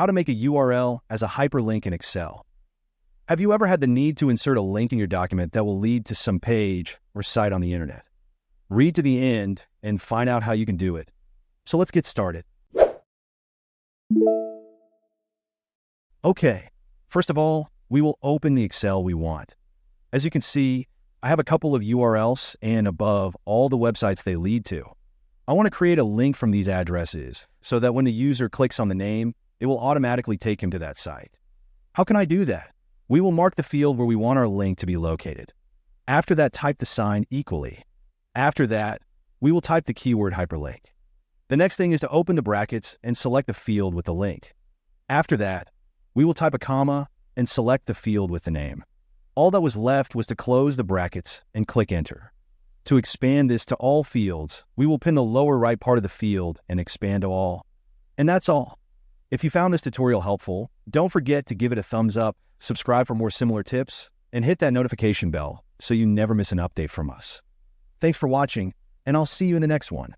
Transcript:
how to make a URL as a hyperlink in Excel. Have you ever had the need to insert a link in your document that will lead to some page or site on the internet? Read to the end and find out how you can do it. So let's get started. Okay, first of all, we will open the Excel we want. As you can see, I have a couple of URLs and above all the websites they lead to. I want to create a link from these addresses so that when the user clicks on the name, it will automatically take him to that site. How can I do that? We will mark the field where we want our link to be located. After that, type the sign equally. After that, we will type the keyword hyperlink. The next thing is to open the brackets and select the field with the link. After that, we will type a comma and select the field with the name. All that was left was to close the brackets and click enter. To expand this to all fields, we will pin the lower right part of the field and expand to all. And that's all. If you found this tutorial helpful, don't forget to give it a thumbs up, subscribe for more similar tips, and hit that notification bell so you never miss an update from us. Thanks for watching, and I'll see you in the next one.